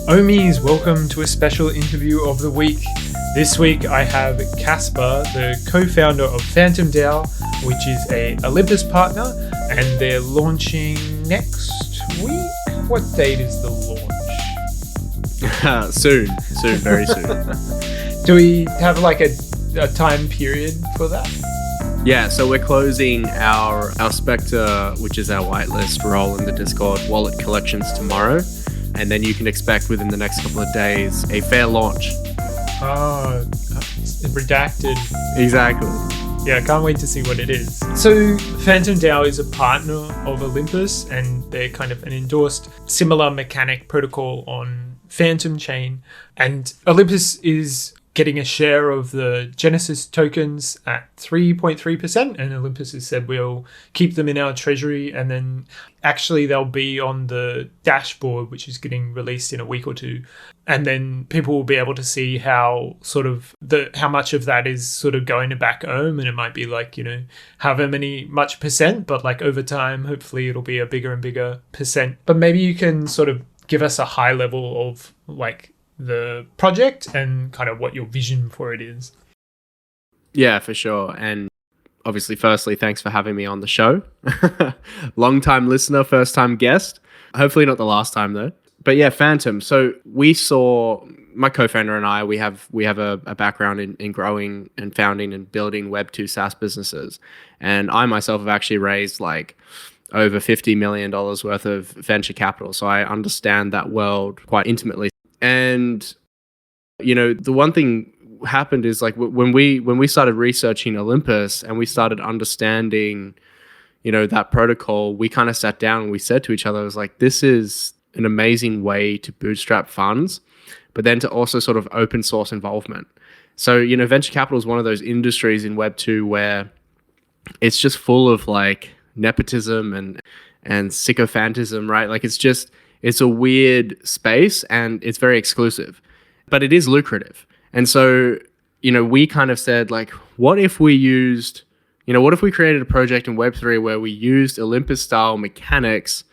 Omis, welcome to a special interview of the week. This week I have Casper, the co-founder of PhantomDAO, which is a Olympus partner, and they're launching next week. What date is the launch? Soon, very soon. Do we have like a time period for that? Yeah, so we're closing our Spectre, which is our whitelist role in the Discord wallet collections tomorrow. And then you can expect within the next couple of days a fair launch. Oh, redacted. Exactly. Yeah, I can't wait to see what it is. So PhantomDAO is a partner of Olympus, and they're kind of an endorsed similar mechanic protocol on Phantom chain. And Olympus is getting a share of the Genesis tokens at 3.3%, and Olympus has said we'll keep them in our treasury, and then actually they'll be on the dashboard, which is getting released in a week or two, and then people will be able to see how much of that is sort of going to back home, and it might be like, you know, however much percent, but like over time hopefully it'll be a bigger and bigger percent. But maybe you can sort of give us a high level of like the project and kind of what your vision for it is. Yeah, for sure. And obviously, firstly, thanks for having me on the show. Long-time listener, first-time guest. Hopefully not the last time, though. But yeah, Phantom. So we saw, my co-founder and I, we have a background in growing and founding and building Web2 SaaS businesses. And I myself have actually raised like over $50 million worth of venture capital. So I understand that world quite intimately. And, you know, the one thing happened is like when we started researching Olympus and we started understanding, you know, that protocol, we kind of sat down and we said to each other, it was like, this is an amazing way to bootstrap funds, but then to also sort of open source involvement. So, you know, venture capital is one of those industries in Web2 where it's just full of like nepotism and sycophantism, right? Like it's a weird space and it's very exclusive, but it is lucrative. And so, you know, we kind of said like, what if we created a project in Web3 where we used Olympus style mechanics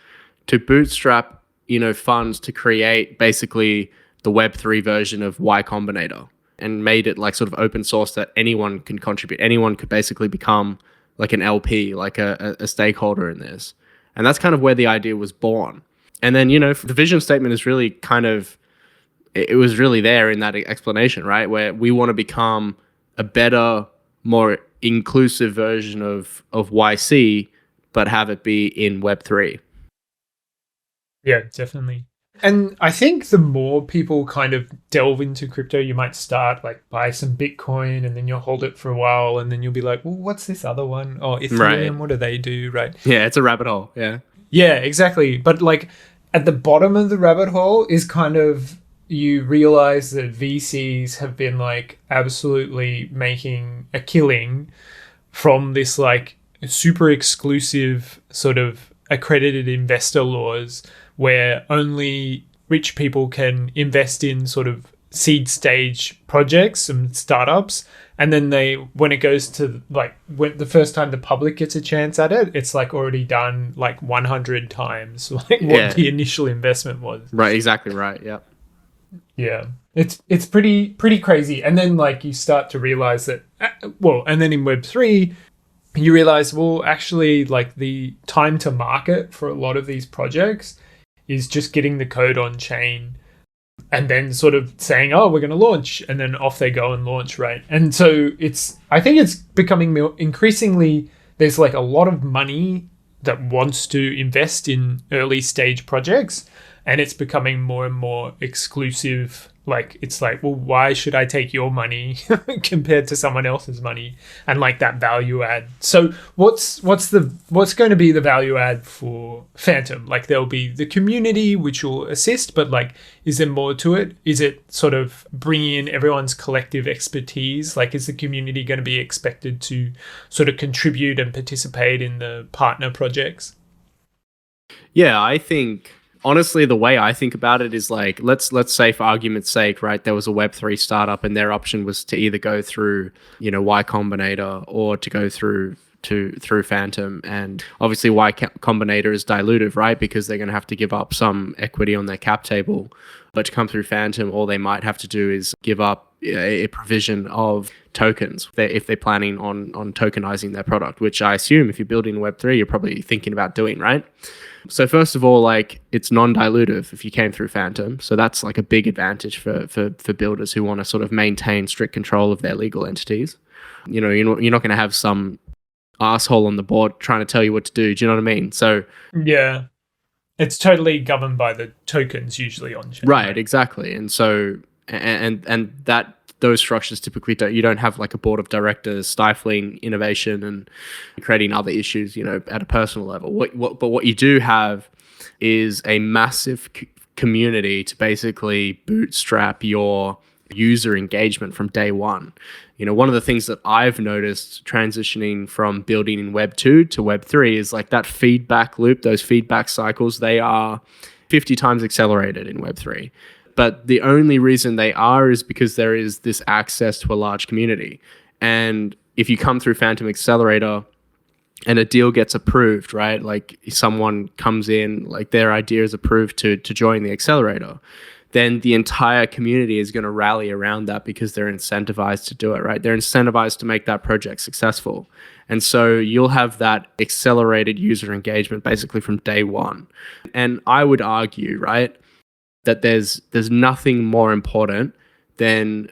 to bootstrap, you know, funds to create basically the Web3 version of Y Combinator and made it like sort of open source that anyone can contribute. Anyone could basically become like an LP, like a stakeholder in this. And that's kind of where the idea was born. And then, you know, the vision statement is really it was really there in that explanation, right? Where we want to become a better, more inclusive version of YC, but have it be in Web3. Yeah, definitely. And I think the more people kind of delve into crypto, you might start like buy some Bitcoin and then you'll hold it for a while and then you'll be like, well, what's this other one? Oh, Ethereum, right. What do they do? Right. Yeah, it's a rabbit hole. Yeah. Yeah, exactly. But like at the bottom of the rabbit hole is kind of, you realize that VCs have been like absolutely making a killing from this like super exclusive sort of accredited investor laws where only rich people can invest in sort of seed stage projects and startups. And then when it goes to like when the first time the public gets a chance at it, it's like already done like 100 times like what the initial investment was. Right. Exactly. Right. Yeah. Yeah. It's pretty crazy. And then like you start to realize that, and then in Web3, you realize, well, actually like the time to market for a lot of these projects is just getting the code on chain and then sort of saying, oh, we're going to launch, and then off they go and launch, right? And so I think it's becoming more increasingly, there's like a lot of money that wants to invest in early stage projects, and it's becoming more and more exclusive. Like, it's like, well, why should I take your money compared to someone else's money? And like that value add. So what's going to be the value add for Phantom? Like there'll be the community, which will assist, but like, is there more to it? Is it sort of bringing in everyone's collective expertise? Like, is the community going to be expected to sort of contribute and participate in the partner projects? Yeah, I think Honestly, the way I think about it is like, let's say for argument's sake, right, there was a Web3 startup and their option was to either go through, Y Combinator or to go through Phantom. And obviously Y Combinator is dilutive, right, because they're going to have to give up some equity on their cap table. But to come through Phantom, all they might have to do is give up a provision of tokens if they're planning on tokenizing their product, which I assume if you're building Web3, you're probably thinking about doing, right? So first of all, like, it's non-dilutive if you came through Phantom. So that's like a big advantage for builders who want to sort of maintain strict control of their legal entities. You're not going to have some asshole on the board trying to tell you what to do. Do you know what I mean? So yeah, it's totally governed by the tokens usually on chain. Right, exactly. And so and that those structures typically don't have like a board of directors stifling innovation and creating other issues, at a personal level. But what you do have is a massive community to basically bootstrap your user engagement from day one. One of the things that I've noticed transitioning from building in Web 2 to Web 3 is like that feedback loop, those feedback cycles, they are 50 times accelerated in Web 3. But the only reason they are is because there is this access to a large community. And if you come through Phantom Accelerator and a deal gets approved, right? Like someone comes in, like their idea is approved to join the accelerator, then the entire community is going to rally around that because they're incentivized to do it, right? They're incentivized to make that project successful. And so you'll have that accelerated user engagement basically from day one. And I would argue, right, that there's nothing more important than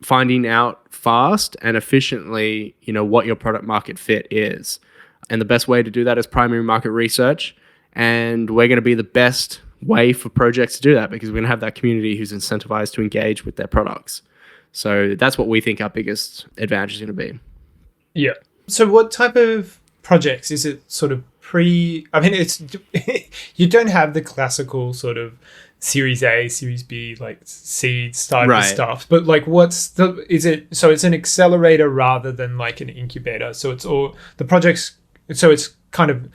finding out fast and efficiently, what your product market fit is. And the best way to do that is primary market research. And we're going to be the best way for projects to do that because we're going to have that community who's incentivized to engage with their products. So that's what we think our biggest advantage is going to be. Yeah. So what type of projects is it sort of it's you don't have the classical sort of Series A, Series B, like seed startup stuff, but like so it's an accelerator rather than like an incubator. So it's all the projects. So it's kind of,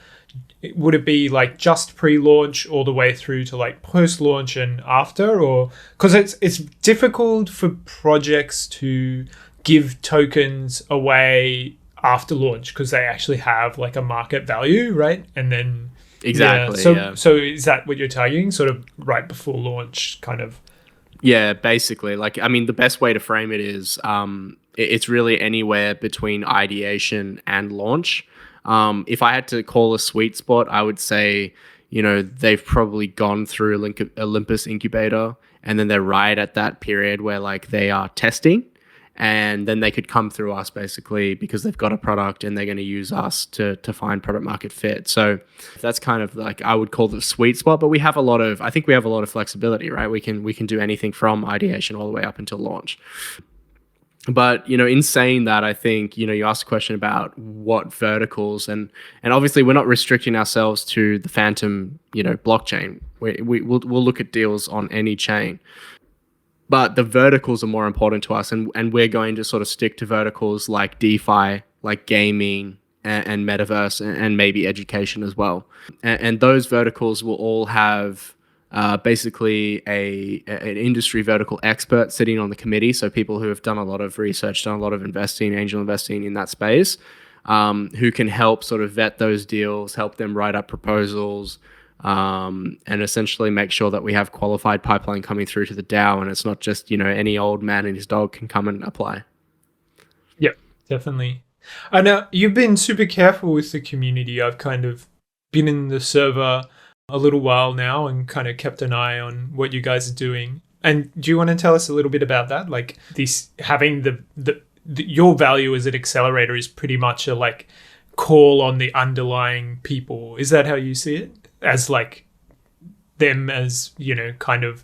would it be like just pre-launch all the way through to like post-launch and after, or because it's difficult for projects to give tokens away after launch because they actually have like a market value, right? And then exactly. So is that what you're targeting, sort of right before launch, kind of? Yeah, basically. Like, I mean, the best way to frame it is it's really anywhere between ideation and launch. If I had to call a sweet spot, I would say, they've probably gone through Olympus Incubator, and then they're right at that period where like they are testing, and then they could come through us basically because they've got a product and they're going to use us to find product market fit. So that's kind of like, I would call the sweet spot, but I think we have a lot of flexibility, right? We can do anything from ideation all the way up until launch. But, in saying that, I think, you asked a question about what verticals, and obviously we're not restricting ourselves to the Phantom, blockchain. We'll look at deals on any chain. But the verticals are more important to us, and we're going to sort of stick to verticals like DeFi, like gaming and metaverse, and maybe education as well. And those verticals will all have basically an industry vertical expert sitting on the committee. So people who have done a lot of research, done a lot of investing, angel investing in that space, who can help sort of vet those deals, help them write up proposals, and essentially make sure that we have qualified pipeline coming through to the DAO, and it's not just, any old man and his dog can come and apply. Yeah, definitely. I know you've been super careful with the community. I've kind of been in the server a little while now and kind of kept an eye on what you guys are doing. And do you want to tell us a little bit about that? Like this, having your value as an accelerator is pretty much a like call on the underlying people. Is that how you see it? As like them as, kind of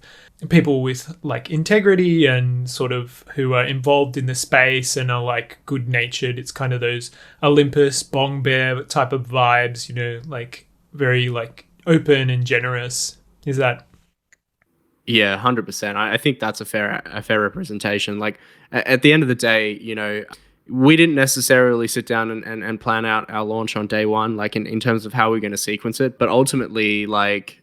people with like integrity and sort of who are involved in the space and are like good natured. It's kind of those Olympus Bong Bear type of vibes, like very like open and generous. Is that? Yeah, 100%. I think that's a fair representation. Like at the end of the day, we didn't necessarily sit down and plan out our launch on day one, like in terms of how we're going to sequence it. But ultimately, like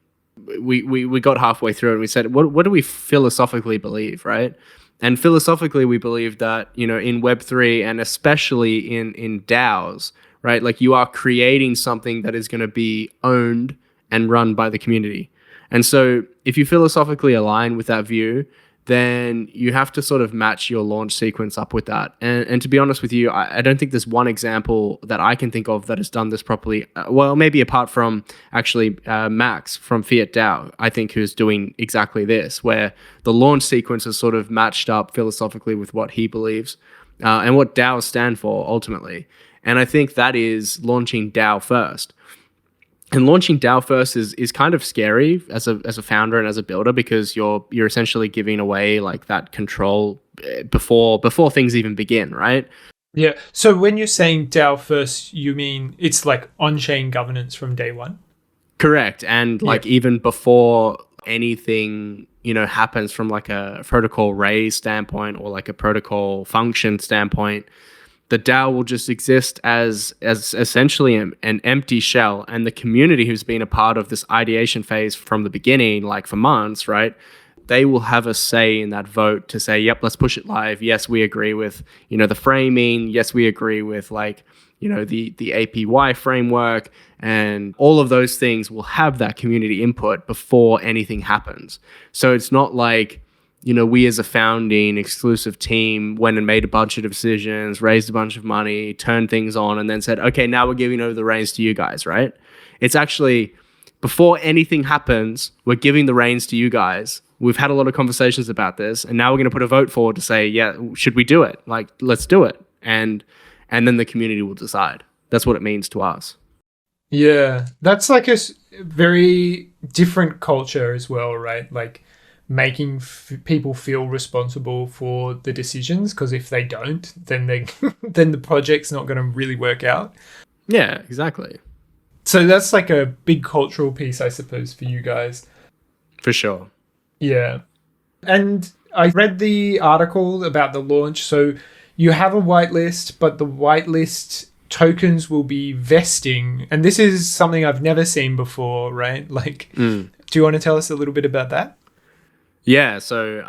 we got halfway through and we said, what do we philosophically believe, right? And philosophically, we believe that, you know, in Web3 and especially in DAOs, right? Like you are creating something that is going to be owned and run by the community. And so if you philosophically align with that view, then you have to sort of match your launch sequence up with that. And to be honest with you, I don't think there's one example that I can think of that has done this properly. Well, maybe apart from actually Max from Fiat DAO, I think, who's doing exactly this, where the launch sequence is sort of matched up philosophically with what he believes and what DAOs stand for ultimately. And I think that is launching DAO first. And launching DAO first is kind of scary as a founder and as a builder, because you're essentially giving away like that control before things even begin, right? Yeah. So when you're saying DAO first, you mean it's like on-chain governance from day one? Correct. And like even before anything, you know, happens from like a protocol raise standpoint or like a protocol function standpoint, the DAO will just exist as essentially an empty shell, and the community who's been a part of this ideation phase from the beginning, like for months, right? They will have a say in that vote to say, yep, let's push it live. Yes, we agree with, you know, the framing. Yes, we agree with like, you know, the APY framework, and all of those things will have that community input before anything happens. So it's not like, you know, we as a founding exclusive team went and made a bunch of decisions, raised a bunch of money, turned things on, and then said, okay, now we're giving over the reins to you guys, right? It's actually, before anything happens, we're giving the reins to you guys. We've had a lot of conversations about this, and now we're going to put a vote forward to say, yeah, should we do it? Like, let's do it. And then the community will decide. That's what it means to us. Yeah, that's like a very different culture as well, right? Like, making people feel responsible for the decisions, because if they don't, then then the project's not going to really work out. Yeah, exactly. So that's like a big cultural piece, I suppose, for you guys. For sure. Yeah. And I read the article about the launch. So you have a whitelist, but the whitelist tokens will be vesting. And this is something I've never seen before, right? Like, do you want to tell us a little bit about that? Yeah, so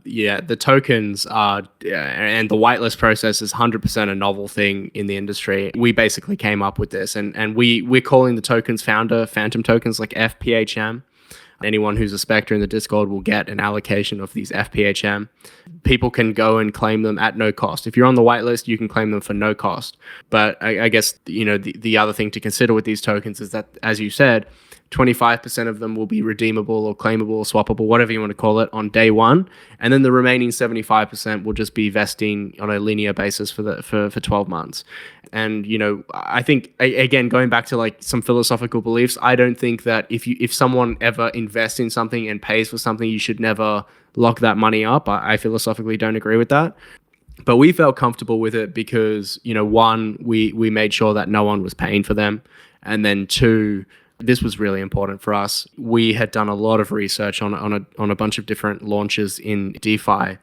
the tokens are, and the whitelist process is 100% a novel thing in the industry. We basically came up with this, and we're calling the tokens Phantom tokens, like FPHM. Anyone who's a Spectre in the Discord will get an allocation of these FPHM. People can go and claim them at no cost. If you're on the whitelist, you can claim them for no cost. But I guess, you know, the other thing to consider with these tokens is that, as you said, 25% of them will be redeemable or claimable or swappable, whatever you want to call it, on day one. And then the remaining 75% will just be vesting on a linear basis for 12 months. And, you know, I think, again, going back to like some philosophical beliefs, I don't think that if someone ever invests in something and pays for something, you should never lock that money up. I philosophically don't agree with that. But we felt comfortable with it because, you know, one, we made sure that no one was paying for them. And then two, this was really important for us. We had done a lot of research on a bunch of different launches in DeFi.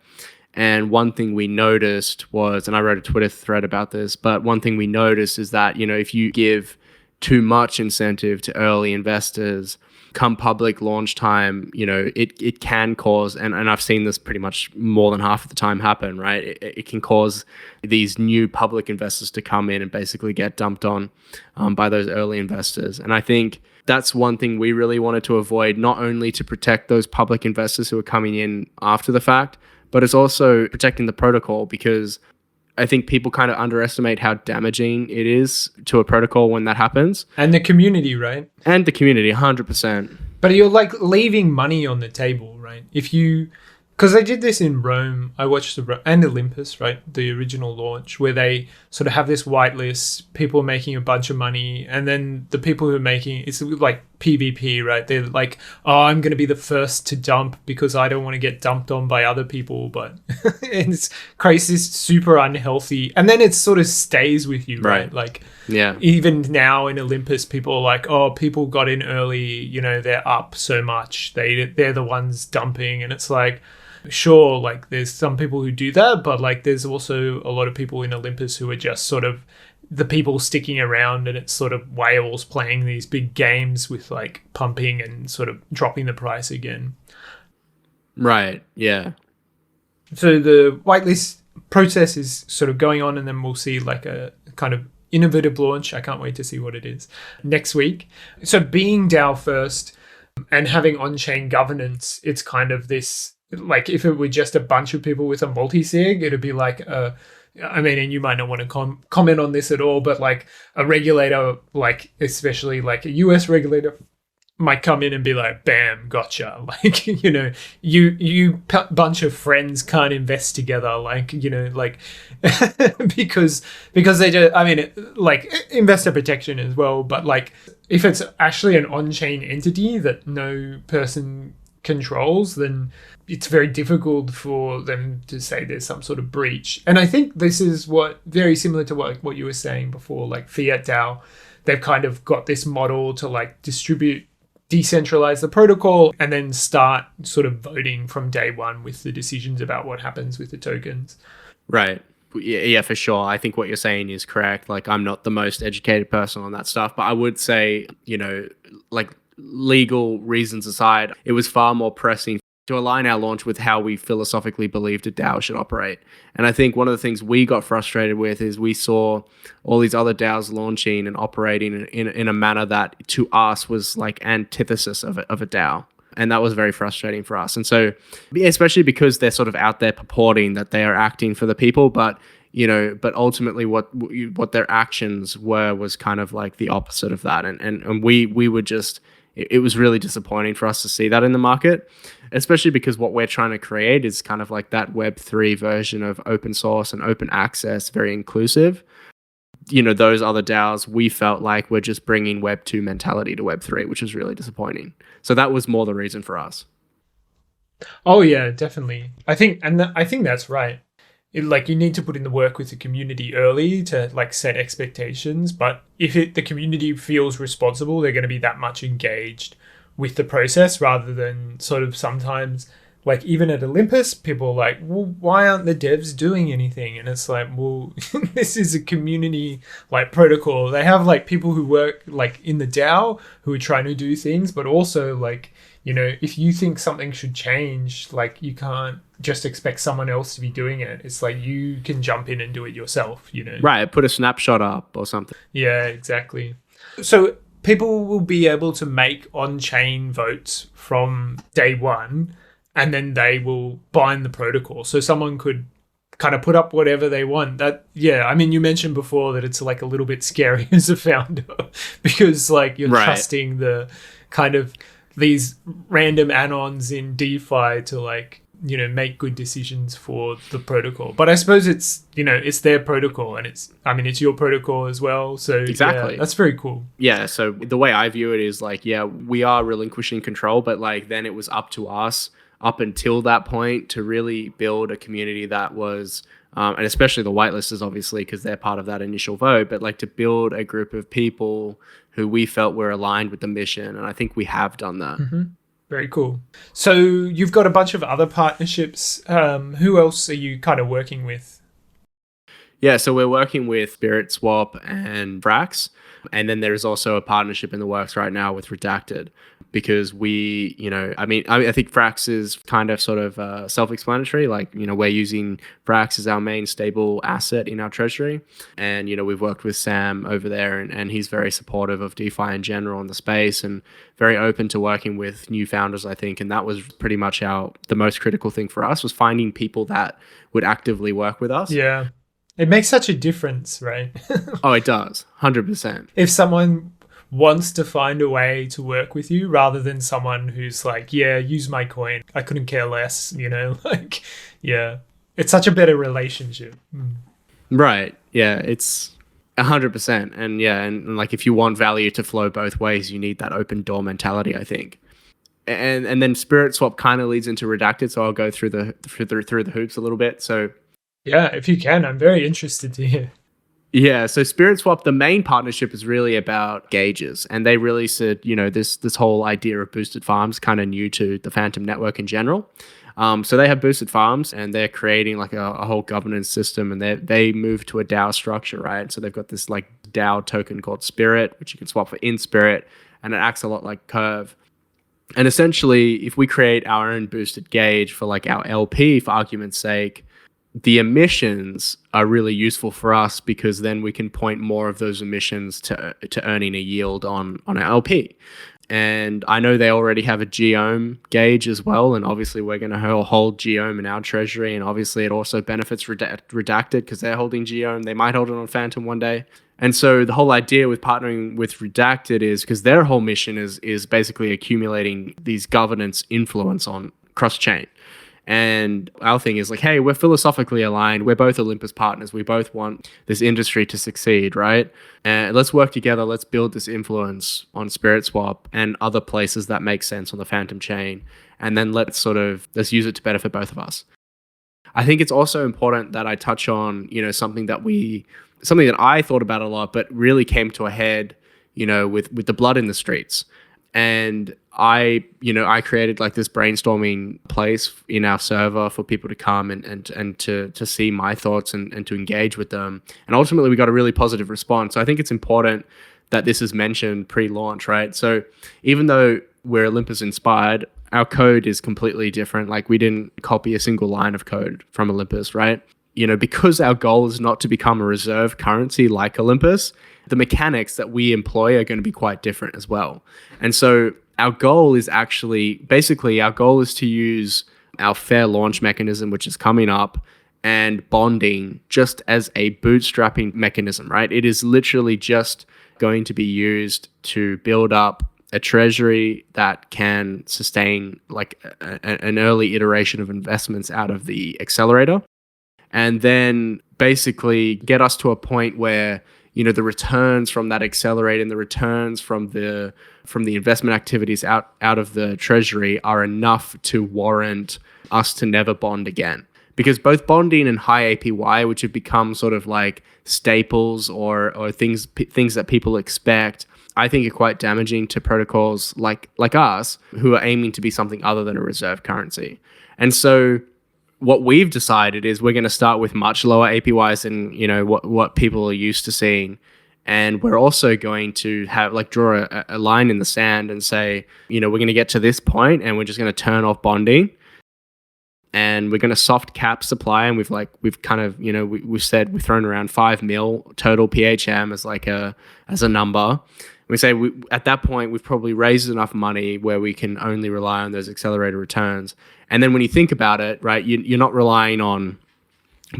And one thing we noticed was, and I wrote a Twitter thread about this, but one thing we noticed is that, you know, if you give too much incentive to early investors, come public launch time, you know, it can cause, and I've seen this pretty much more than half of the time happen, right? It can cause these new public investors to come in and basically get dumped on by those early investors. And I think that's one thing we really wanted to avoid, not only to protect those public investors who are coming in after the fact, but it's also protecting the protocol, because I think people kind of underestimate how damaging it is to a protocol when that happens. And the community, right? And the community, 100%. But you're like leaving money on the table, right? If you, because I did this in Rome, I watched and Olympus, right? The original launch, where they sort of have this whitelist, people are making a bunch of money, and then the people who are making, it's like PvP, right? They're like, oh, I'm going to be the first to dump because I don't want to get dumped on by other people, but it's crazy, it's super unhealthy. And then it sort of stays with you, right? Like, yeah. Even now in Olympus, people are like, oh, people got in early, you know, they're up so much. They're the ones dumping. And it's like, Sure, like there's some people who do that, but like there's also a lot of people in Olympus who are just sort of the people sticking around, and it's sort of whales playing these big games with like pumping and sort of dropping the price again. Right. Yeah. So the whitelist process is sort of going on, and then we'll see like a kind of innovative launch. I can't wait to see what it is next week. So being DAO first and having on-chain governance, it's kind of this, like if it were just a bunch of people with a multi-sig, it'd be like I mean, and you might not want to comment on this at all, but like a regulator, like especially like a US regulator, might come in and be like, bam, gotcha. Like, you know, you bunch of friends can't invest together. Like, you know, like, because they just, I mean, like investor protection as well. But like, if it's actually an on-chain entity that no person controls, then it's very difficult for them to say there's some sort of breach. And I think this is what very similar to what you were saying before, like Fiat DAO, they've kind of got this model to like decentralize the protocol and then start sort of voting from day one with the decisions about what happens with the tokens. Right. Yeah, for sure. I think what you're saying is correct. Like, I'm not the most educated person on that stuff, but I would say, you know, like legal reasons aside, it was far more pressing to align our launch with how we philosophically believed a DAO should operate. And I think one of the things we got frustrated with is we saw all these other DAOs launching and operating in a manner that to us was like antithesis of a DAO. And that was very frustrating for us. And so, especially because they're sort of out there purporting that they are acting for the people, but you know, but ultimately what their actions were was kind of like the opposite of that. And we were just, it was really disappointing for us to see that in the market, especially because what we're trying to create is kind of like that Web3 version of open source and open access, very inclusive. You know, those other DAOs, we felt like we're just bringing Web 2 mentality to Web 3, which is really disappointing. So that was more the reason for us. Oh yeah, definitely. I think that's right. Like you need to put in the work with the community early to like set expectations, but if the community feels responsible, they're going to be that much engaged with the process rather than sort of sometimes like even at Olympus, people are like, well, why aren't the devs doing anything? And it's like, well, this is a community like protocol. They have like people who work like in the DAO who are trying to do things, but also like, you know, if you think something should change, like you can't just expect someone else to be doing it. It's like you can jump in and do it yourself, you know? Right. Put a snapshot up or something. Yeah, exactly. So people will be able to make on-chain votes from day one, and then they will bind the protocol. So someone could kind of put up whatever they want. That, yeah, I mean, you mentioned before that it's like a little bit scary as a founder because like you're trusting the kind of these random anons in DeFi to like, you know, make good decisions for the protocol. But I suppose it's, you know, it's their protocol and it's your protocol as well. So exactly. Yeah, that's very cool. Yeah. So the way I view it is like, yeah, we are relinquishing control, but like then it was up to us up until that point to really build a community that was, and especially the whitelisters, obviously, because they're part of that initial vote, but like to build a group of people who we felt were aligned with the mission. And I think we have done that. Mm-hmm. Very cool. So you've got a bunch of other partnerships. Who else are you kind of working with? Yeah, so we're working with Spirit Swap and Frax. And then there's also a partnership in the works right now with Redacted because we, you know, I think Frax is kind of sort of self-explanatory. Like, you know, we're using Frax as our main stable asset in our treasury. And, you know, we've worked with Sam over there and he's very supportive of DeFi in general in the space and very open to working with new founders, I think. And that was pretty much the most critical thing for us was finding people that would actively work with us. Yeah. It makes such a difference, right? Oh, it does. 100%. If someone wants to find a way to work with you rather than someone who's like, yeah, use my coin. I couldn't care less, you know, like, yeah, it's such a better relationship. Right. Yeah, it's 100%. And yeah, and like if you want value to flow both ways, you need that open door mentality, I think. And then Spirit Swap kind of leads into Redacted, so I'll go through the hoops a little bit. So yeah, if you can, I'm very interested to hear. Yeah, so Spirit Swap, the main partnership is really about gauges. And they really said, you know, this whole idea of boosted farms kind of new to the Phantom network in general. So they have boosted farms, and they're creating like a whole governance system, and they move to a DAO structure, right? So they've got this like DAO token called Spirit, which you can swap for in Spirit, and it acts a lot like Curve. And essentially, if we create our own boosted gauge for like our LP, for argument's sake, the emissions are really useful for us, because then we can point more of those emissions to earning a yield on our LP. And I know they already have a geome gauge as well, and obviously we're going to hold geome in our treasury, and obviously it also benefits Redacted because they're holding geome. They might hold it on Phantom one day. And so the whole idea with partnering with Redacted is because their whole mission is basically accumulating these governance influence on cross-chain. And our thing is like, hey, we're philosophically aligned. We're both Olympus partners. We both want this industry to succeed, right? And let's work together. Let's build this influence on SpiritSwap and other places that make sense on the Phantom chain. And then let's use it to benefit both of us. I think it's also important that I touch on, something that I thought about a lot, but really came to a head, with the blood in the streets. And I created like this brainstorming place in our server for people to come and to see my thoughts and to engage with them. And ultimately we got a really positive response. So I think it's important that this is mentioned pre-launch, right? So even though we're Olympus inspired, our code is completely different. Like we didn't copy a single line of code from Olympus, right? Because our goal is not to become a reserve currency like Olympus, the mechanics that we employ are going to be quite different as well. And so our goal is to use our fair launch mechanism, which is coming up, and bonding just as a bootstrapping mechanism, right? It is literally just going to be used to build up a treasury that can sustain like an early iteration of investments out of the accelerator, and then basically get us to a point where the returns from that accelerator and the returns from the investment activities out of the treasury are enough to warrant us to never bond again. Because both bonding and high APY, which have become sort of like staples or things that people expect, I think are quite damaging to protocols like us, who are aiming to be something other than a reserve currency. And so what we've decided is we're going to start with much lower APYs than what people are used to seeing, and we're also going to have draw a line in the sand and say, we're going to get to this point and we're just going to turn off bonding, and we're going to soft cap supply. And we've kind of we've said we've thrown around 5 mil total PHM as a number. We say at that point we've probably raised enough money where we can only rely on those accelerator returns. And then when you think about it, right, you're not relying on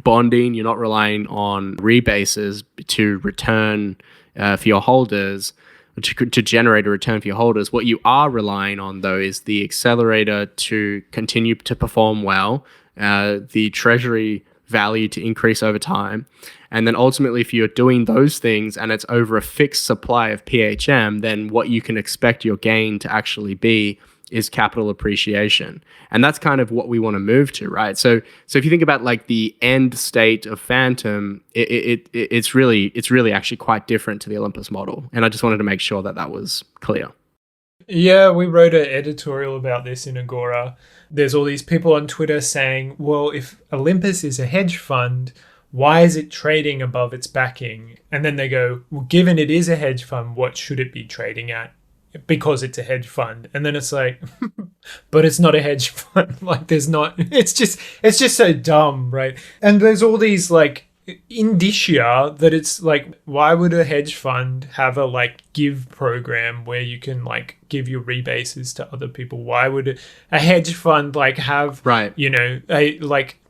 bonding, you're not relying on rebases to return for your holders, to generate a return for your holders. What you are relying on, though, is the accelerator to continue to perform well, the treasury value to increase over time. And then ultimately, if you're doing those things and it's over a fixed supply of PHM, then what you can expect your gain to actually be is capital appreciation. And that's kind of what we want to move to, right? So if you think about like the end state of Phantom, it's really actually quite different to the Olympus model. And I just wanted to make sure that was clear. Yeah, we wrote an editorial about this in Agora. There's all these people on Twitter saying, well, if Olympus is a hedge fund, why is it trading above its backing? And then they go, well, given it is a hedge fund, what should it be trading at? Because it's a hedge fund. And then it's like, but it's not a hedge fund. Like it's just so dumb, right? And there's all these like indicia that it's like, why would a hedge fund have a like give program where you can like give your rebases to other people? Why would a hedge fund like have, right, a like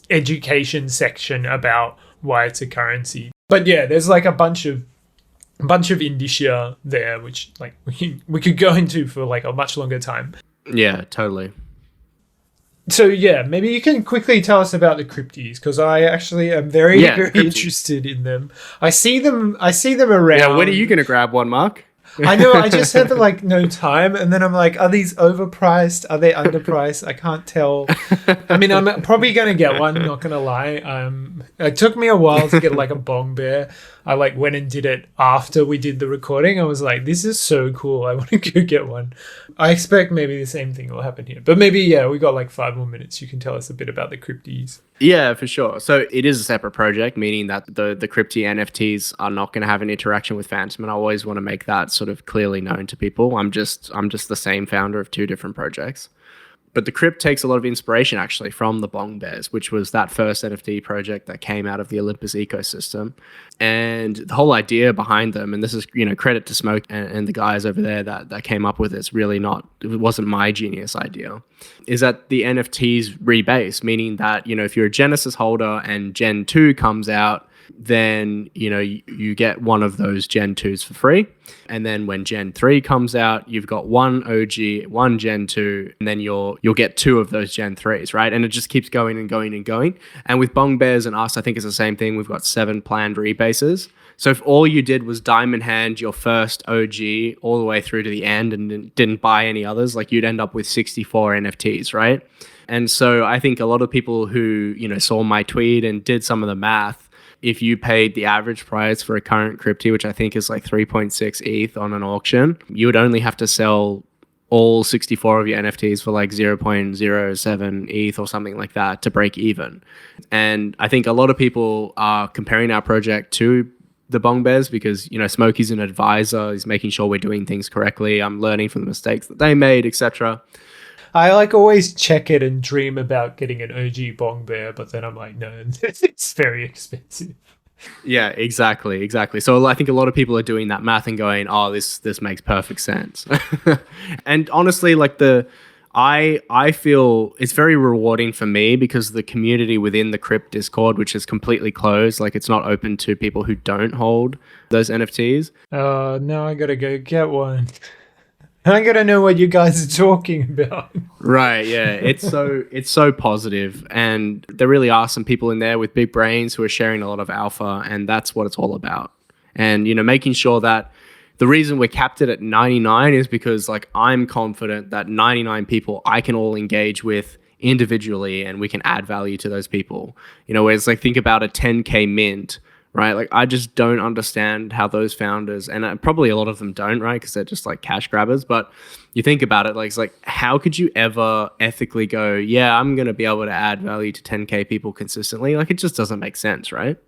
education section about why it's a currency? But yeah, there's like a bunch of indicia there, which like we could go into for like a much longer time. Yeah, totally. So yeah, maybe you can quickly tell us about the crypties, because I actually am very interested in them. I see them around. Yeah, when are you going to grab one, Mark? I know, I just have like no time, and then I'm like, are these overpriced? Are they underpriced? I can't tell. I mean, I'm probably going to get one, not going to lie. It took me a while to get like a bong bear. I like went and did it after we did the recording. I was like, this is so cool. I want to go get one. I expect maybe the same thing will happen here. But maybe, yeah, we got like 5 more minutes. You can tell us a bit about the crypties. Yeah, for sure. So it is a separate project, meaning that the Crypt NFTs are not going to have an interaction with Phantom, and I always want to make that sort of clearly known to people. I'm just the same founder of 2 different projects. But the Crypt takes a lot of inspiration actually from the Bong Bears, which was that first NFT project that came out of the Olympus ecosystem. And the whole idea behind them, and this is, credit to Smoke and the guys over there that came up with this, it wasn't my genius idea, is that the NFTs rebase, meaning that, if you're a Genesis holder and Gen 2 comes out, then you get one of those Gen 2s for free. And then when Gen 3 comes out, you've got one OG, one Gen 2, and then you'll get 2 of those Gen 3s, right? And it just keeps going and going and going. And with Bong Bears and us, I think it's the same thing. We've got 7 planned rebases. So if all you did was diamond hand your first OG all the way through to the end and didn't buy any others, like you'd end up with 64 NFTs, right? And so I think a lot of people who, saw my tweet and did some of the math, if you paid the average price for a current crypto, which I think is like 3.6 ETH on an auction, you would only have to sell all 64 of your NFTs for like 0.07 ETH or something like that to break even. And I think a lot of people are comparing our project to the Bong Bears because, Smokey's an advisor. He's making sure we're doing things correctly. I'm learning from the mistakes that they made, etc. I always check it and dream about getting an OG Bong Bear, but then I'm like, no, it's very expensive. Yeah, exactly. So I think a lot of people are doing that math and going, oh, this makes perfect sense. And honestly, like I feel it's very rewarding for me because the community within the Crypt Discord, which is completely closed, like it's not open to people who don't hold those NFTs. Oh, now I gotta go get one. I gotta know what you guys are talking about. Right, yeah. It's so positive, and there really are some people in there with big brains who are sharing a lot of alpha, and that's what it's all about. And making sure that the reason we're capped at 99 is because like I'm confident that 99 people I can all engage with individually, and we can add value to those people. Whereas like think about a 10K mint. Right, like I just don't understand how those founders, and probably a lot of them don't, right, because they're just like cash grabbers. But you think about it, like it's like how could you ever ethically go, yeah, I'm going to be able to add value to 10K people consistently? Like it just doesn't make sense, right?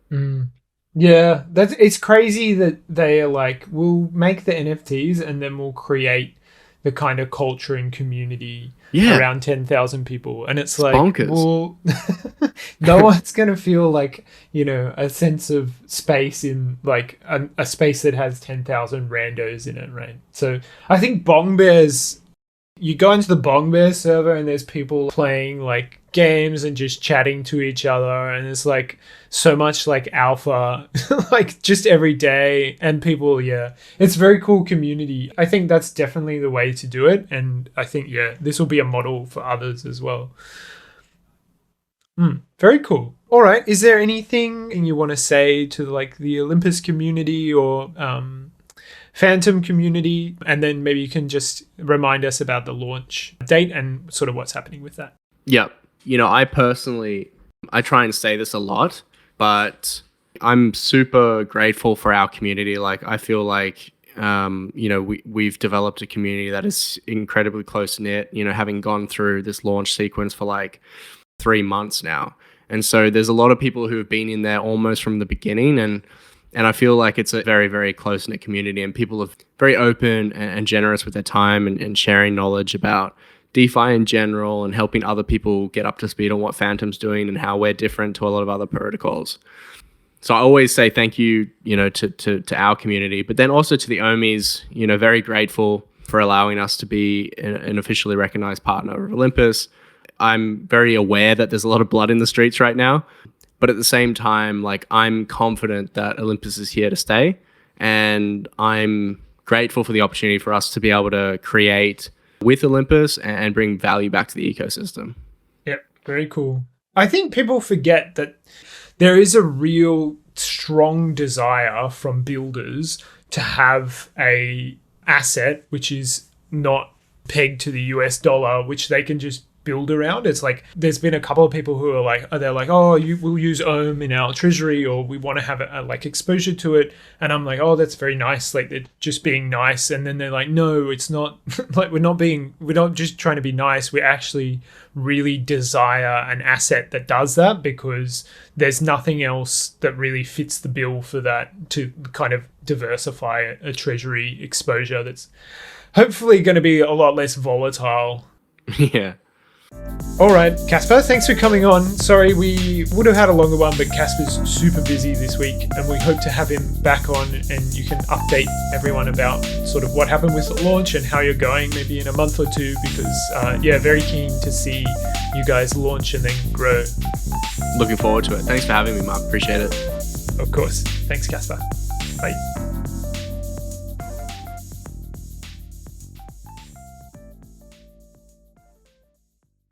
Yeah, it's crazy that they are like, we'll make the NFTs and then we'll create the kind of culture and community around 10,000 people. And it's like, bonkers. Well, no one's going to feel like, a sense of space in like a space that has 10,000 randos in it, right? So I think Bong Bears, you go into the Bong Bears server and there's people playing like games and just chatting to each other, and it's like so much like alpha like just every day, and people, it's very cool community. I think that's definitely the way to do it, and I think this will be a model for others as well. Very cool. All right, is there anything you want to say to like the Olympus community or Phantom community, and then maybe you can just remind us about the launch date and sort of what's happening with that? Yeah. I personally, I try and say this a lot, but I'm super grateful for our community. Like, I feel like, we've developed a community that is incredibly close-knit, having gone through this launch sequence for like 3 months now. And so there's a lot of people who have been in there almost from the beginning, and I feel like it's a very, very close-knit community, and people are very open and generous with their time and sharing knowledge about DeFi in general and helping other people get up to speed on what Phantom's doing and how we're different to a lot of other protocols. So I always say thank you, to our community, but then also to the Ohmies, very grateful for allowing us to be an officially recognized partner of Olympus. I'm very aware that there's a lot of blood in the streets right now, but at the same time, like I'm confident that Olympus is here to stay, and I'm grateful for the opportunity for us to be able to create with Olympus and bring value back to the ecosystem. Yep, very cool. I think people forget that there is a real strong desire from builders to have a asset which is not pegged to the US dollar, which they can just build around. It's like there's been a couple of people who are like, they're like, oh, we'll use Ohm in our treasury, or we want to have a like exposure to it. And I'm like, oh, that's very nice. Like, they're just being nice. And then they're like, no, it's not. Like, we're not just trying to be nice. We actually really desire an asset that does that, because there's nothing else that really fits the bill for that, to kind of diversify a treasury exposure that's hopefully going to be a lot less volatile. Yeah. All right, Casper, thanks for coming on. Sorry, we would have had a longer one, but Casper's super busy this week, and we hope to have him back on, and you can update everyone about sort of what happened with the launch and how you're going maybe in a month or two, because very keen to see you guys launch and then grow. Looking forward to it. Thanks for having me, Mark. Appreciate it. Of course. Thanks, Casper. Bye.